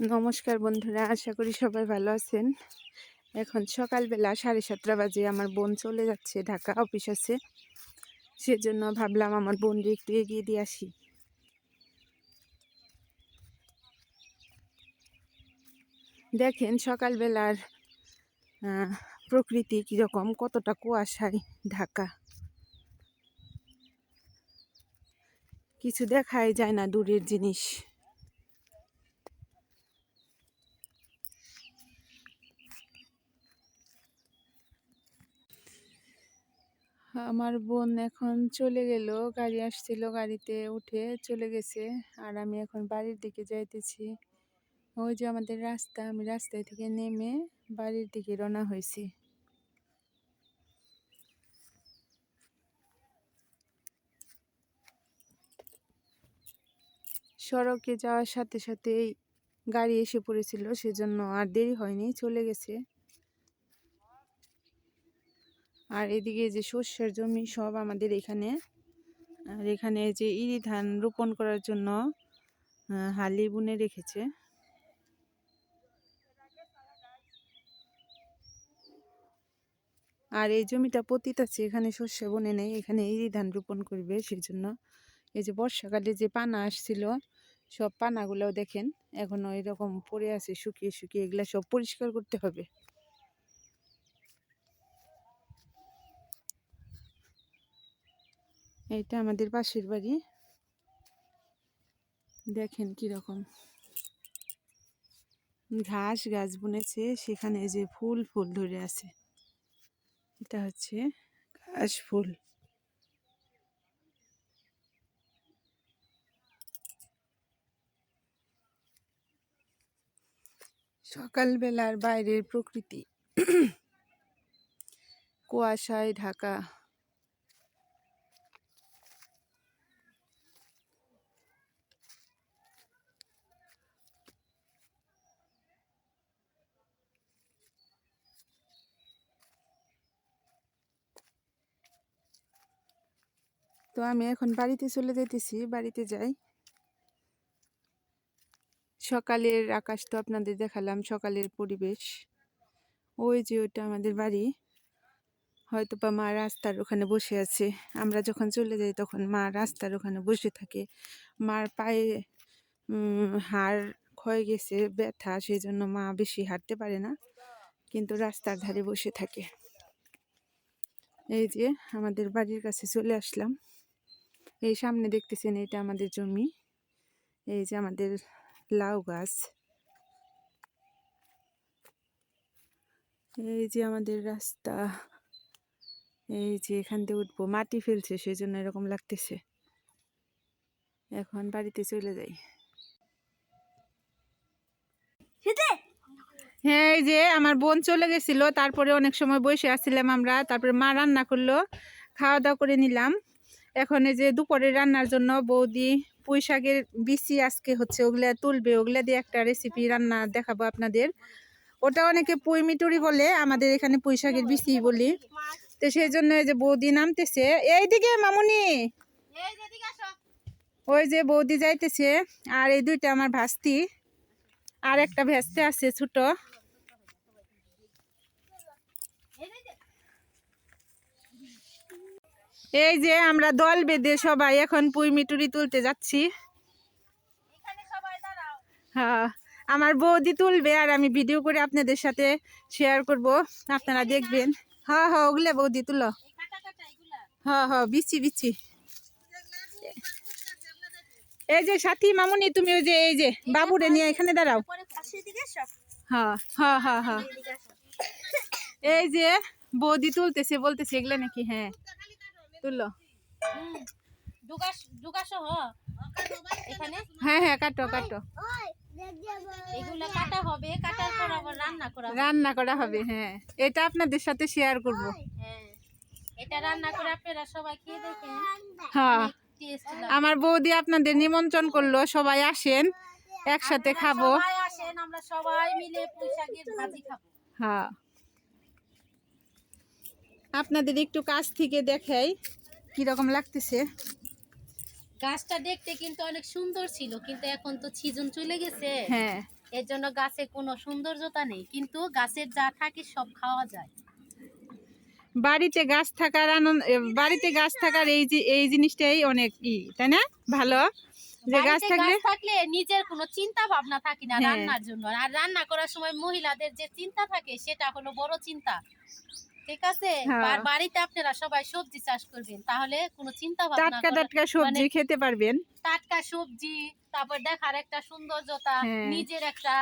নমস্কার বন্ধুরা, আশা করি সবাই ভালো আছেন। এখন সকালবেলা 7:30 বাজে। আমার বোন চলে যাচ্ছে ঢাকা, অফিস আছে, সেজন্য ভাবলাম আমার বোনকে একটু এগিয়ে দিয়ে আসি। দেখেন সকালবেলার প্রকৃতি কীরকম, কতটা কুয়াশায় ঢাকা, কিছু দেখাই যায় না দূরের জিনিস। আমার বোন এখন চলে গেল, গাড়ি আসছিল, গাড়িতে উঠে চলে গেছে। আর আমি এখন বাড়ির দিকে যাইতেছি। ওই যে আমাদের রাস্তা, আমি রাস্তায় থেকে নেমে বাড়ির দিকে রওনা হয়েছি। সড়কে যাওয়ার সাথে সাথেই গাড়ি এসে পড়েছিল, সেজন্য আর দেরি হয়নি, চলে গেছে। আর এদিকে যে শস্যের জমি সব আমাদের এখানে। আর এখানে যে ইরি ধান রোপণ করার জন্য হালি বুনে রেখেছে। আর এই জমিটা পতিত আছে, এখানে শস্য বনে নেই, এখানে ইরি ধান রোপণ করবে। সেজন্য এই যে বর্ষাকালে যে পানা আসছিল, সব পানাগুলোও দেখেন এখনো এরকম পড়ে আছে, শুকিয়ে শুকিয়ে। এগুলা সব পরিষ্কার করতে হবে। এইটা আমাদের পাশের বাড়ি, দেখেন কিরকম ঘাস গাছ বুনেছে, সেখানে যে ফুল ফুল ধরে আছে, এটা হচ্ছে ঘাস ফুল। সকালবেলার বাইরের প্রকৃতি কুয়াশায় ঢাকা। তো আমি এখন বাড়িতে চলে যেতেছি, বাড়িতে যাই। সকালের আকাশ তো আপনাদের দেখালাম, সকালের পরিবেশ। ওই যে ওটা আমাদের বাড়ি, হয়তো বা মা রাস্তার ওখানে বসে আছে। আমরা যখন চলে যাই তখন মা রাস্তার ওখানে বসে থাকে। মার পায়ে হাড় ক্ষয়ে গেছে, ব্যথা, সেই জন্য মা বেশি হাঁটতে পারে না, কিন্তু রাস্তার ধারে বসে থাকে। এই যে আমাদের বাড়ির কাছে চলে আসলাম। এই সামনে দেখতেছেন, এটা আমাদের জমি। এই যে আমাদের লাউ গাছ, এই যে আমাদের রাস্তা। এই যে এখান দিয়ে উঠবো, মাটি ফেলছে সেই জন্য এরকম লাগতেছে। এখন বাড়িতে চলে যাই। হ্যাঁ, এই যে আমার বোন চলে গেছিল, তারপরে অনেক সময় বসে আসছিলাম আমরা, তারপরে মা রান্না করলো, খাওয়া দাওয়া করে নিলাম। এখন এই যে দুপুরে রান্নার জন্য বৌদি পুঁই শাকের বিচি আজকে হচ্ছে ওগুলা তুলবে, ওগুলা দিয়ে একটা রেসিপি রান্না দেখাবো আপনাদের। ওটা অনেকে পুঁই মিটুরি বলে, আমাদের এখানে পুঁই শাকের বিচি বলি। তো সেই জন্য এই যে বৌদি নামতেছে, এইদিকে মামুনি, ওই যে বৌদি যাইতেছে। আর এই দুইটা আমার ভাস্তি, আর একটা ভেস্তে আছে ছোট। এই যে আমরা দল বেঁধে সবাই এখন পুঁই মিটুরি তুলতে যাচ্ছি। হ্যাঁ, আমার বৌদি তুলবে আর আমি ভিডিও করে আপনাদের সাথে শেয়ার করব, আপনারা দেখবেন। হ্যাঁ হ্যাঁ, ওগুলা বৌদি তুলো। হ্যাঁ হ্যাঁ, বিচি বিচি। এই যে সাথী মামুনি, তুমি ওই যে এই যে বাবুরে নিয়ে এখানে দাঁড়াও। হ্যাঁ হ্যাঁ হ্যাঁ হ্যাঁ, এই যে বৌদি তুলতেছে, বলতেছে এগুলা নাকি। হ্যাঁ তুলো। হ্যাঁ হ্যাঁ, কাটো কাটো, এগুলা কাটা হবে, কাটার পর আবার রান্না করা হবে। হ্যাঁ, এটা আপনাদের সাথে শেয়ার করব। হ্যাঁ, এটা রান্না করে আপনারা সবাই খেয়ে দেখেন। হ্যাঁ, আমার বৌদি আপনাদের নিমন্ত্রণ করলো, সবাই আসেন, একসাথে খাবো। সবাই আসেন, আমরা সবাই মিলে পুঁই শাকের ভাজি খাবো। হ্যাঁ, আপনাদের একটু কাছ থেকে দেখাই কিরকম লাগতেছে। গাছটা দেখতে কিন্তু অনেক সুন্দর ছিল, কিন্তু এখন তো সিজন চলে গেছে। হ্যাঁ, এর জন্য গাছে কোনো সৌন্দর্যতা নেই, কিন্তু গাছের যা থাকে সব খাওয়া যায়। বাড়িতে গাছ থাকার আনন্দ, বাড়িতে গাছ থাকার এই জিনিসটাই অনেক তাই না, ভালো যে গাছ বাড়িতে থাকলে। গাছ থাকলে নিজের কোনো চিন্তা ভাবনা থাকে না হ্যাঁ। রান্নার জন্য। আর রান্না করার সময় মহিলাদের যে চিন্তা থাকে সেটা হলো বড় চিন্তা, ঠিক আছে? হ্যাঁ। আর বাড়িতে আপনারা সবাই সবজি চাষ করবেন, তাহলে কোনো চিন্তা ভাবনা টাটকা টাটকা সবজি খেতে পারবেন। টাটকা সবজি, তারপর দেখার একটা সৌন্দর্যতা, হ্যাঁ। নিজের একটা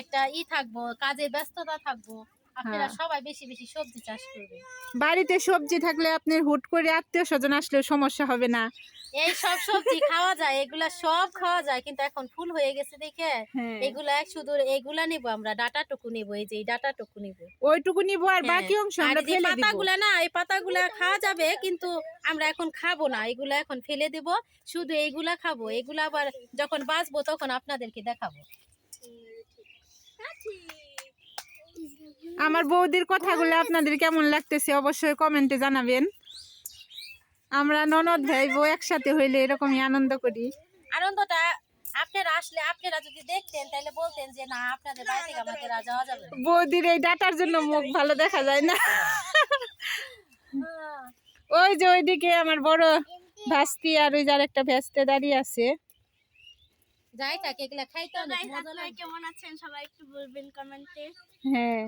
একটা থাকবো, কাজে ব্যস্ততা থাকবো, আপনারা হ্যাঁ। সবাই বেশি বেশি সবজি চাষ করবেন। বাড়িতে সবজি থাকলে আপনার হুট করে আত্মীয় স্বজন আসলেও সমস্যা হবে না। এই সব সবজি খাওয়া যায়, এগুলা সব খাওয়া যায়, কিন্তু এখন ফুল হয়ে গেছে দেখে হ্যাঁ। এগুলা শুধু এগুলা নিব, আমরা ডাটাটুকু নিব, এই যে এই ডাটাটুকু নিব, ওইটুকু নিব, আর হ্যাঁ। বাকি অংশ আর আমরা এই যে ফেলে দিব। পাতাগুলা না, এই পাতাগুলা খাওয়া যাবে, কিন্তু আমরা এখন খাবো না, এগুলা এখন ফেলে দেব, শুধু এইগুলা খাবো। এগুলা আবার যখন বাঁচবো তখন আপনাদেরকে দেখাবো। আমার বৌদির কথাগুলো আপনাদের কেমন লাগতেছে অবশ্যই কমেন্টে জানাবেন। আমরা ননদ ভাই বউ একসাথে হইলে এরকমই আনন্দ করি। আনন্দটা আপনারা আসলে আপনারা যদি দেখতেন তাহলে বলতেন যে না, আপনাদের বাড়ি থেকে আমাদের আর যাওয়া যাবে না। বৌদির এই ডাটার জন্য মুখ ভালো দেখা যায় না। ওই যে ওইদিকে আমার বড় ভাস্তি আর ওই যার একটা ভেস্তে দাঁড়িয়ে আছে। যাই থাকে, এগুলা খাইতে অনেক মজা লাগে। কেমন আছেন সবাই একটু বলবেন কমেন্টে। হ্যাঁ,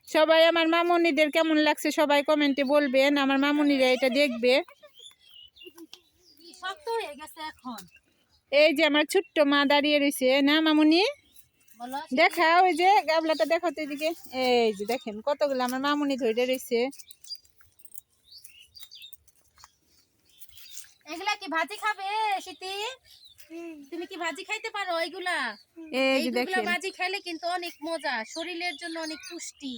সবাই আমার মামুনিদের কেমন লাগছে সবাই কমেন্টে বলবেন। আমার মামুনিরা এটা দেখবে। শক্ত হয়ে গেছে এখন। এই যে আমার ছোট্ট মা দাঁড়িয়ে রয়েছে না মামুনি, বলো। দেখা ওই যে গাবলাটা দেখো তো এদিকে। এই যে দেখেন কতগুলো আমার মামুনি ধরে রয়েছে। এগুলা কি ভাজি খাবে সিতি? তুমি কি ভাজি খাইতে পারো এগুলা? এই যে এইগুলা দেখেন, ভাজি খেলে কিন্তু অনেক মজা, শরীরের জন্য অনেক পুষ্টি।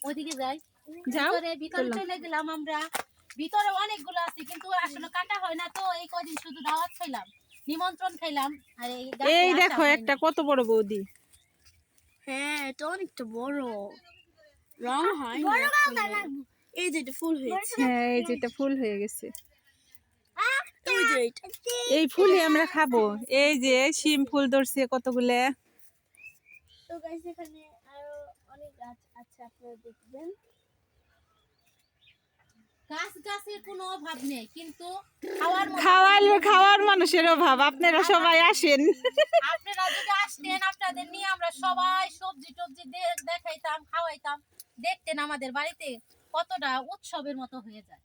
ওইদিকে যাই, যাও ভিতরে চলে গেলাম আমরা। ভিতরে অনেকগুলো আছে, কিন্তু আসলে কাটা হয় না, তো এই কদিন শুধু দাওয়াত খাইলাম, নিমন্ত্রণ খাইলাম। আর এই দেখো একটা কত বড় বৌদি। হ্যাঁ, এটা অনেকটা বড়, রং হয় এই যে এটা ফুল হয়েছে। হ্যাঁ, এই যেটা ফুল হয়ে গেছে। এই যে এটা। এই ফুলই আমরা খাবো। এই যে শিম ফুল ধরছে কতগুলো। তো গাইস এখানে আরো অনেক গাছ আছে, আপনারা দেখবেন। গাছের কোনো অভাব নেই, কিন্তু খাওয়ার মানুষের অভাব। আপনারা সবাই আসেন। আপনারা যদি আসতেন, আপনাদের নিয়ে আমরা সবাই সবজি টবজি দেখাইতাম, খাওয়াইতাম, দেখতেন আমাদের বাড়িতে কতটা উৎসবের মতো হয়ে যায়।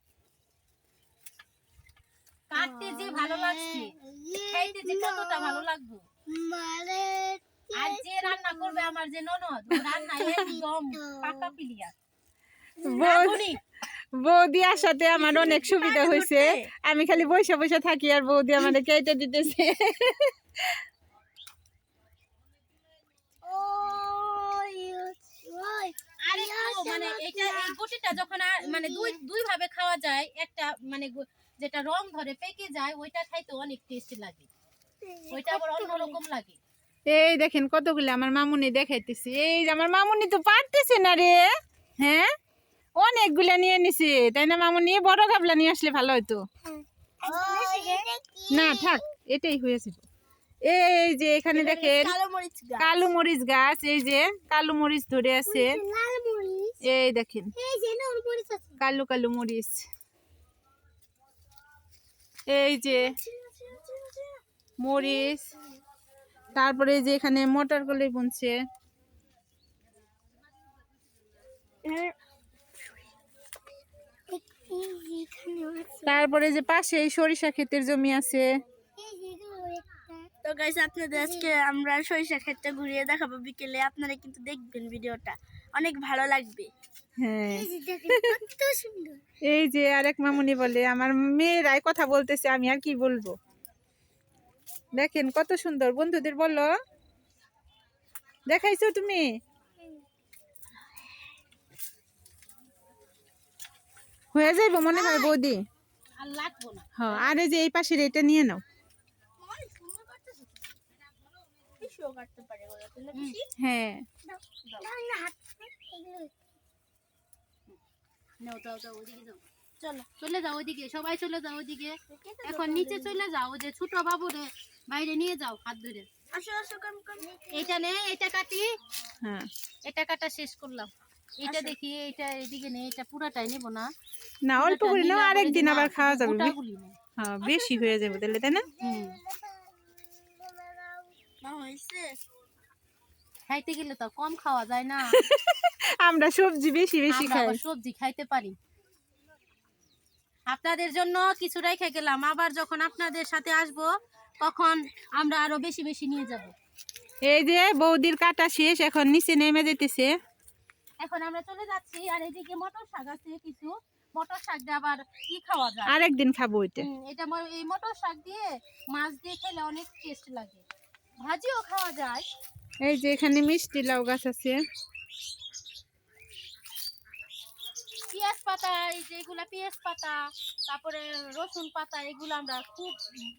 কাটতে যে ভালো লাগছে, খাইতে যে কতটা ভালো লাগবে। আর যে রান্না করবে আমার যে ননদ, ও রান্না একদম পাকা পিলিয়া। বৌদি আসাতে আমার অনেক সুবিধা হয়েছে। আমি খালি বসে বসে থাকি আর বৌদি আমাদের কেটে দিতেছে। এই গুটিটা যখন দুই ভাবে খাওয়া যায়, একটা যেটা রং ধরে পেকে যায়, ওইটা খাইতে অনেক টেস্টি লাগে, ওইটা আবার অন্যরকম লাগে। এই দেখেন কতগুলো আমার মামুনি দেখাইতেছি। এই যে আমার মামুনি তো পারতেছে না রে। হ্যাঁ, অনেকগুলা নিয়ে নিছে তাই না মামুনি? বড় গাবলা নিয়ে আসলে ভালো হতো। না থাক, এটাই হয়েছে। এই যে এখানে দেখেন কালো মরিচ গাছ। এই যে কালো মরিচ ধরে আছে। এই দেখেন কালো কালো মরিচ। এই যে মরিচ, তারপরে যে এখানে মটর কলি বুনছে। তারপরে যে পাশে সরিষা ক্ষেতের জমি আছে। তো গাইস আপনাদের আজকে আমরা সরিষা ক্ষেতটা ঘুরিয়ে দেখাবো বিকেলে, আপনারা কিন্তু দেখবেন ভিডিওটা, অনেক ভালো লাগবে। হ্যাঁ, এই যে আরেক মামুনি বলে আমার মেয়েরাই কথা বলতেছে, আমি আর কি বলবো। দেখেন কত সুন্দর, বন্ধুদের বলো দেখাইছো তুমি? হয়ে যাইব মনে হয় বৌদি। আর লাগবো না। হ্যাঁ, আর এই যে এই পাশের এটা নিয়ে নাও। হ্যাঁ, নাও, দাও, ওদিকে যাও। চলো চলে যাও ওইদিকে, সবাই চলে যাও ওইদিকে। এখন নিচে চলে যাও, যে ছোট বাবুরে বাইরে নিয়ে যাও হাত ধরে। আসো আসো কাম কাম। এইটা নে, এটা কাটি, হ্যাঁ এটা কাটা শেষ করলাম। এটা দেখি, এটা এদিকে নে, এটা পুরাটাই নেব না, না, অল্প পুরাটা করে নিলে নাও, আবার আরেকদিন এই যে আবার না, খাওয়া যাবে। গোটাগুলি নে। হ্যাঁ, বেশি হয়ে যাবে তাহলে, তাই না? হুম, না হইছে। খাইতে গেলে তো কম খাওয়া যায় না, আমরা সবজি বেশি বেশি আমরা খাই। আবার সবজি খাইতে পারি। আপনাদের জন্য কিছু রেখে গেলাম, আবার যখন আপনাদের সাথে আসব তখন আমরা আরো বেশি বেশি নিয়ে যাব। এই যে বৌদির কাটা শেষ, এখন নিচে নেমে যেতেছে। এখন আমরা চলে যাচ্ছি। আর এদিকে মটর শাক আছে কিছু, মটর শাক দিয়ে আবার কি খাওয়া যায়। আরেকদিন খাবো এটা। এটা এই মটর শাক দিয়ে মাছ দিয়ে খেলে অনেক টেস্ট লাগে, ভাজিও খাওয়া যায়। এই যে এখানে মিষ্টি লাউ গাছ আছে। পেঁয়াজ পাতা, এই যে এগুলা পেঁয়াজ পাতা, তারপরে রসুন পাতা, এগুলো আমরা খুব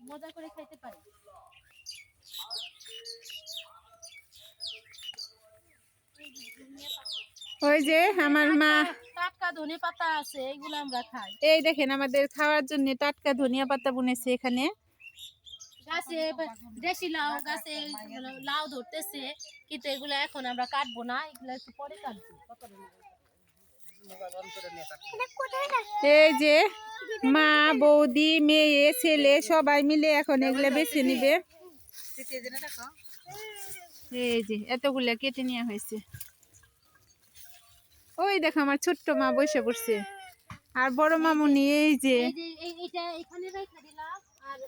মজা করে খেতে পারি। ওই যে আমার মা, টাটকা ধনে পাতা আছে, এগুলো আমরা খাই। এই দেখেন আমাদের খাওয়ার জন্য টাটকা ধনিয়া পাতা বুনেছে এখানে। গাছে দেশি লাউ গাছে লাউ ধরতেছে, কিন্তু এগুলো এখন আমরা কাটবো না, এগুলো একটু পরে কাটবো। এই যে মা, বৌদি, মেয়ে, ছেলে সবাই মিলে এখন এগুলা বেছে নিবে। এই যে এতগুলা কেটে নেওয়া হয়েছে। ওই দেখো আমার ছোট্ট মা বসে পড়ছে, আর বড় মামুনি এই যে। এই যে এইটা এখানে রেখে দিলাম, আর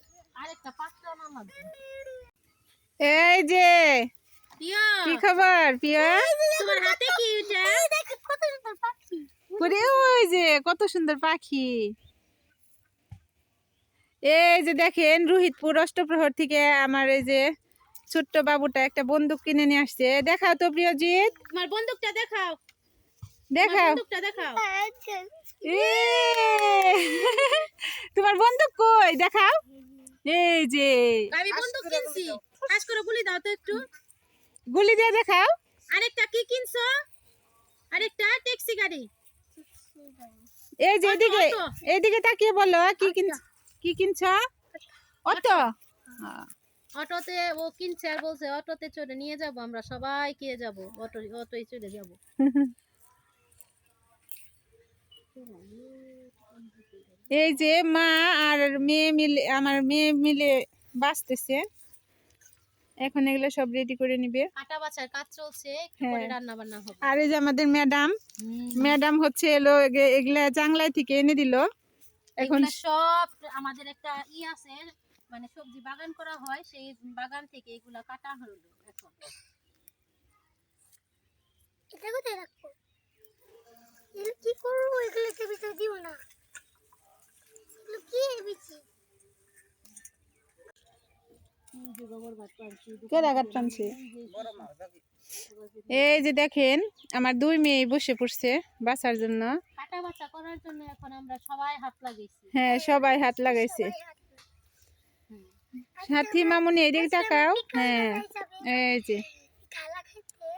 আরেকটা পাত্র নামাবো। এই যে প্রিয়া, কি খবর প্রিয়া? তোমার হাতে কি এটা? ওরে ওই যে কত সুন্দর পাখি। এই যে দেখেন রোহিতপুর অষ্টপ্রহর থেকে আমার এই যে ছোট্ট বাবুটা একটা বন্দুক কিনে নিয়ে আসছে। দেখাও তো প্রিয়জিৎ, তোমার বন্দুকটা দেখাও, দেখাও। বন্দুকটা দেখাও। এ, তোমার বন্দুক কই দেখাও। এই যে আমি বন্দুক কিনছি, খাস করে গুলি দাও তো একটু। গুলি দিয়ে দেখাও। আরেকটা কি কিনছো? আরেকটা ট্যাক্সি গাড়ি। এই যে এদিকে, অটো। এইদিকে তাকিয়ে বলো কি কিনছ? অটো। অটোতে ও কিনছে আর বলছে অটোতে চড়ে নিয়ে যাব, আমরা সবাই কে যাব, অটোয় চড়ে যাব। এই যে মা আর মেয়ে মিলে, আমার মেয়ে মিলে বাঁচতেছে। এখন এগুলো সব রেডি করে নিবে। কাটা বাছার কাজ চলছে, একটু পরে রান্না বান্না হবে। আর এই যে আমাদের ম্যাডাম হচ্ছে এলো এগুলা জাংলাই থেকে এনে দিল। এখন এগুলা সব আমাদের একটা আছে, মানে সবজি বাগান করা হয়, সেই বাগান থেকে এগুলা কাটা হলো এখন। এটা কোথায় রাখবো? এগুলো কি করবো? এগুলোকে ভিতরে দিব না। এগুলো কি বিচি? এই যে দেখেন আমার দুই মেয়ে বসে পড়ছে বাসার জন্য। কাটা বাছা করার জন্য এখন আমরা সবাই হাত লাগাইছি। হ্যাঁ, সবাই হাত লাগাইছে। সাথী মামুনি এদিকে তাকাও। হ্যাঁ, এই যে খালা খাইতে।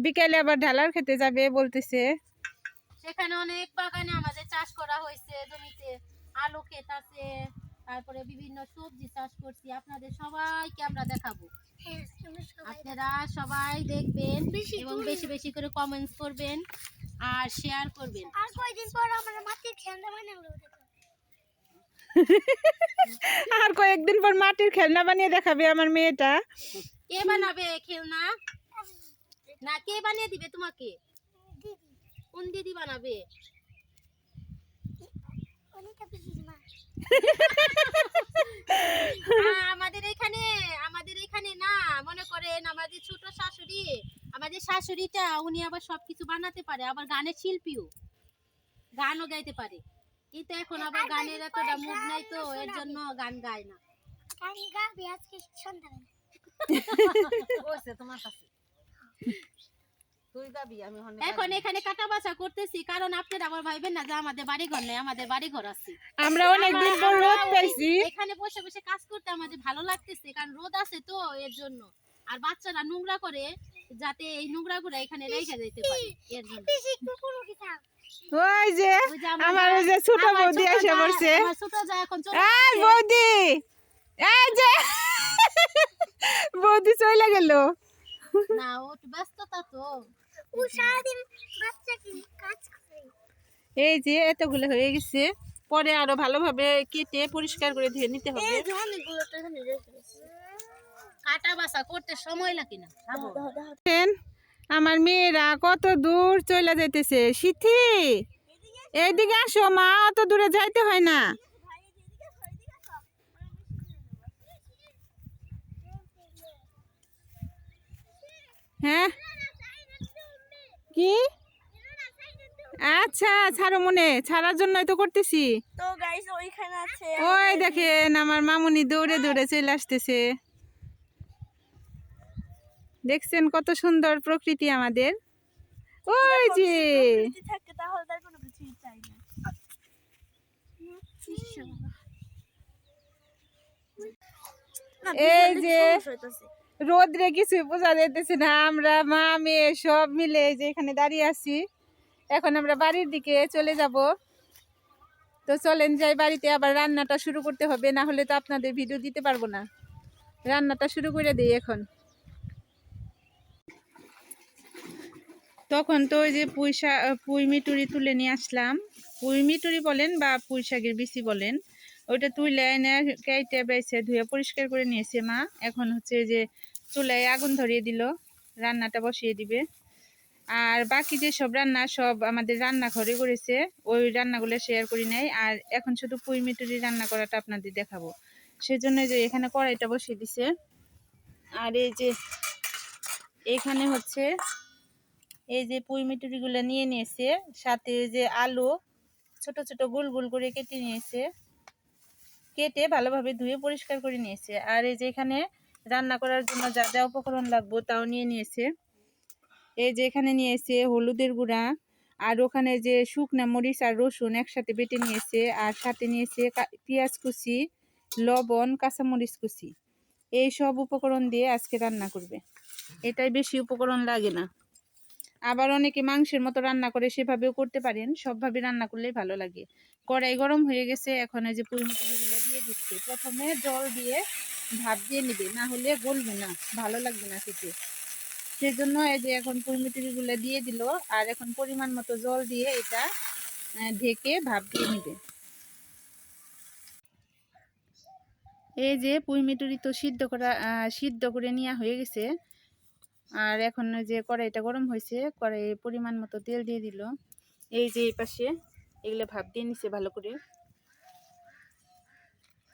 বিকেলে আবার ঢালার খেতে যাবে বলতেছে। সেখানে অনেক বাগানে আমাদের চাষ করা হয়েছে, জমিতে আলু ক্ষেত আছে, তারপরে বিভিন্ন সবজি চাষ করছি, আপনাদের সবাইকে আমরা দেখাবো। হ্যাঁ, তুমি সবাই আপনারা সবাই দেখবেন এবং বেশি বেশি করে কমেন্টস করবেন আর শেয়ার করবেন। আর কয়দিন পর আমরা মাটির খেলনা বানাবো দেখো। আর কয়েকদিন পর মাটির খেলনা বানিয়ে দেখাবে আমার মেয়েটা। কে বানাবে খেলনা? না, কে বানিয়ে দিবে তোমাকে? দিদি, কোন দিদি বানাবে? অনেকটা পিছিয়ে মা। আমাদের এখানে না, মনে করেন আমাদের ছোট শাশুড়ি, আমাদের শাশুড়িটা উনি আবার সবকিছু বানাতে পারে, আবার গানের শিল্পীও, গানও গাইতে পারে, কিন্তু এখন আবার গানের এতটা মুড নাই, তো এর জন্য গান গায় না। গান গাবি আজকে সন্ধ্যাবেলা। ওইছে তোমার কাছে তুই গাবি, আমি এখন এখানে কাটা বাছা করতেছি, কারণ আপনারা আবার ভাইবেন না যে আমাদের বাড়ি ঘর নাই, আমাদের বাড়ি ঘর আছে। আমরা অনেকদিন পর রোদ পাইছি। এখানে বসে বসে কাজ করতে আমাদের ভালো লাগতেছে, কারণ রোদ আছে তো এর জন্য। আর বাচ্চারা নোংরা করে, যাতে এই নোংরা গুলা এখানে রেখে যেতে পারে, এর জন্য। বেশি একটু পুরো কি থাক। ওই যে ওই যে আমার ওই যে ছোট আমার বৌদি ছোট এসে যা- পড়ছে। আমার ছোট যা এখন চলে এই যাচ্ছে। বৌদি, এই যে বৌদি চলে গেল। না ও একটু ব্যস্ততা তো। ও সারাদিন বাচ্চাকে কাজ করে। এই যে এতগুলো হয়ে গেছে, পরে আরো ভালোভাবে কেটে পরিষ্কার করে ধুয়ে নিতে হবে। এই যে অনেকগুলো তো এখানে রেখে দিয়েছি। কাটা বাসা করতে সময় লাগে না ভাবো। দেখেন, আমার মেয়েরা কত দূর চলে যাইতেছে। সিথি, এইদিকে আসো মা, অত দূরে যাইতে হয় না। হ্যাঁ কি? আচ্ছা ছাড়ো, মনে ছাড়ার জন্যই তো করতেছি। তো গাইস ওইখানে আছে ওই দেখেন আমার মামুনি দৌড়ে দৌড়ে চলে আসতেছে। দেখছেন কত সুন্দর প্রকৃতি আমাদের। ওই যে যদি থাকে তাহলে তার কোনো কিছুই চাই না। এই যে রোদ্রে কিছুই বোঝা যাইতেছে না, আমরা মা মেয়ে সব মিলে এই যে এখানে দাঁড়িয়ে আছি। এখন আমরা বাড়ির দিকে চলে যাব। তো চলেন যাই বাড়িতে, আবার রান্নাটা শুরু করতে হবে, না হলে তো আপনাদের ভিডিও দিতে পারবো না। রান্নাটা শুরু করে দিই এখন। তখন তো ওই যে পুঁই মিটুরি তুলে নিয়ে আসলাম। পুঁই মিটুরি বলেন বা পুঁই শাকের বিচি বলেন, ওইটা তুলে এনে কেটে বেছে ধুয়ে পরিষ্কার করে নিয়েছে মা। এখন হচ্ছে যে চুলায় আগুন ধরিয়ে দিল, রান্নাটা বসিয়ে দিবে। আর বাকি যে সব রান্না সব আমাদের রান্নাঘরে করেছে, ওই রান্নাগুলো শেয়ার করি নাই। আর এখন শুধু পুঁই মিটুরি রান্না করাটা আপনাদের দেখাবো, সেজন্য যে এখানে কড়াইটা বসিয়ে দিছে। আর এই যে এখানে হচ্ছে এই যে পুঁই মিটুরিগুলো নিয়ে নিয়েছে, সাথে যে আলু ছোট ছোট গোল গোল করে কেটে নিয়েছে, কেটে ভালোভাবে ধুয়ে পরিষ্কার করে নিয়েছে। আর এই যে এখানে রান্না করার জন্য যা যা উপকরণ লাগবে তাও নিয়ে নিয়েছে। এই যে এখানে নিয়েছে হলুদের গুঁড়া, আর ওখানে যে শুকনা মরিচ আর রসুন একসাথে বেটে নিয়েছে, আর সাথে নিয়েছে পেঁয়াজ কুচি, লবণ, কাঁচামরিচ কুচি। এই সব উপকরণ দিয়ে আজকে রান্না করবে। এটাই বেশি উপকরণ লাগে না। আবার অনেকে মাংসের মতো রান্না করে, সেভাবেও করতে পারেন। সবভাবে রান্না করলেই ভালো লাগে। কড়াই গরম হয়ে গেছে, এখন এই যে পুঁই মিটুরিগুলো দিয়ে দিচ্ছে। প্রথমে জল দিয়ে ভাপ দিয়ে নিবে, না হলে গলবে না, ভালো লাগবে না খেতে। সেজন্য এই যে এখন পুঁই মিটুরিগুলো দিয়ে দিল। আর এখন পরিমাণ মতো জল দিয়ে এটা ঢেকে ভাপ দিয়ে নিবে। এই যে পুঁই মিটুরি তো সিদ্ধ করে নেওয়া হয়ে গেছে। আর এখন ওই যে কড়াইটা গরম হয়েছে, কড়াইয়ে পরিমাণ মতো তেল দিয়ে দিল। এই যে এই পাশে এগুলো ভাপ দিয়ে নিছে ভালো করে।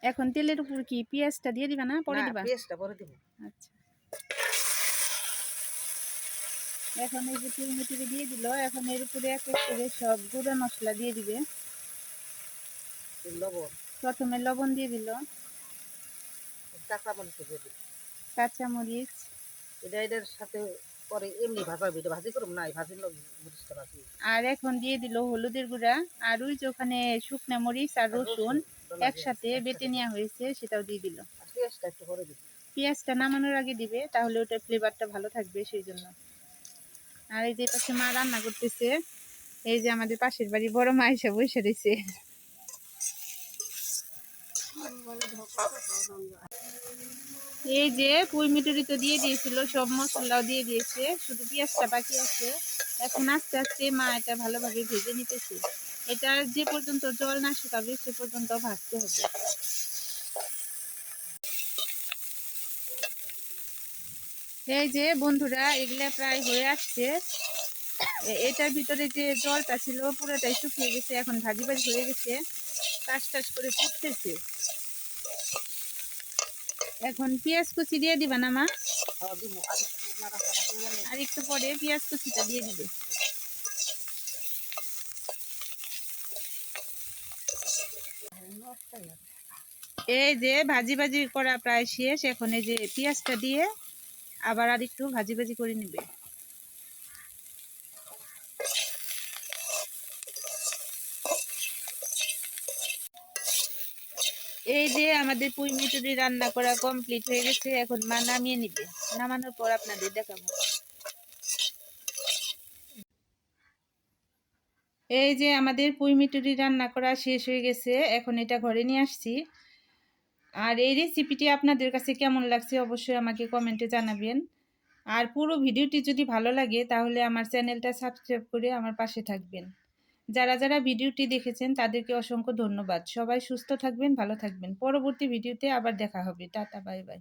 এখন তেলের উপর কি পেঁয়াজটা দিয়ে দিবা না পরে দিবা? পেঁয়াজটা পরে দিব। আচ্ছা, এখন এই যে পুঁই মিটুরি দিয়ে দিল। এখন এর উপরে এক এক করে সব গুঁড়া মশলা দিয়ে দিবে। লবণ, প্রথমে লবণ দিয়ে দিল, কাঁচামরিচ দিয়ে দিব। কাঁচামরিচ, এটার সাথে পরে এমনি ভাজাবি, এটা ভাজি করব না, এই ভাজির মরিচটা ভাজি। আর এখন দিয়ে দিল হলুদের গুঁড়া। আর ওই যে ওখানে শুকনা মরিচ আর রসুন একসাথে বেটে নেওয়া হয়েছে, সেটাও দিয়ে দিল। পেঁয়াজটা একটু পরে দিব। পেঁয়াজটা নামানোর আগে দিবে, তাহলে ওটার ফ্লেভারটা ভালো থাকবে সেই জন্য। আর এই যে পাশে মা রান্না করতেছে। এই যে আমাদের পাশের বাড়ি বড় মা এসে বসে রয়েছে। এই যে পুঁই মিটুরি তো দিয়ে দিয়েছিল, সব মশলাও দিয়ে দিয়েছে, শুধু পেঁয়াজটা বাকি আছে। এখন আস্তে আস্তে মা এটা ভালোভাবে ভেজে নিতেছে। এটা যে পর্যন্ত জল না শুকাবে সে পর্যন্ত ভাজতে হবে। এই যে বন্ধুরা, এগুলা প্রায় হয়ে আসছে। এটার ভিতরে যে জলটা ছিল পুরোটাই শুকিয়ে গেছে, এখন ভাজি ভাজি হয়ে গেছে, টাস টাস করে ফুটতেছে। এখন পেঁয়াজ কুচি দিয়ে দিবা না মা? আর একটু পরে পেঁয়াজ কুচিটা দিয়ে দিবে। এই যে ভাজি ভাজি করা প্রায় শেষ, এখন এই যে পেঁয়াজটা দিয়ে আবার আর একটু ভাজি ভাজি করে নিবে। এই যে আমাদের পুঁই মিটুরি রান্না করা কমপ্লিট হয়ে গেছে, এখন মা নামিয়ে নিবে। নামানোর পর আপনাদের দেখাবো। এই যে আমাদের পুঁই মিটুরি রান্না করা শেষ হয়ে গেছে, এখন এটা ঘরে নিয়ে আসছি। আর এই রেসিপিটি আপনাদের কাছে কেমন লাগছে অবশ্যই আমাকে কমেন্টে জানাবেন। আর পুরো ভিডিওটি যদি ভালো লাগে তাহলে আমার চ্যানেলটা সাবস্ক্রাইব করে আমার পাশে থাকবেন। যারা যারা ভিডিওটি দেখেছেন তাদেরকে অসংখ্য ধন্যবাদ। সবাই সুস্থ থাকবেন, ভালো থাকবেন। পরবর্তী ভিডিওতে আবার দেখা হবে। Tata, bye bye.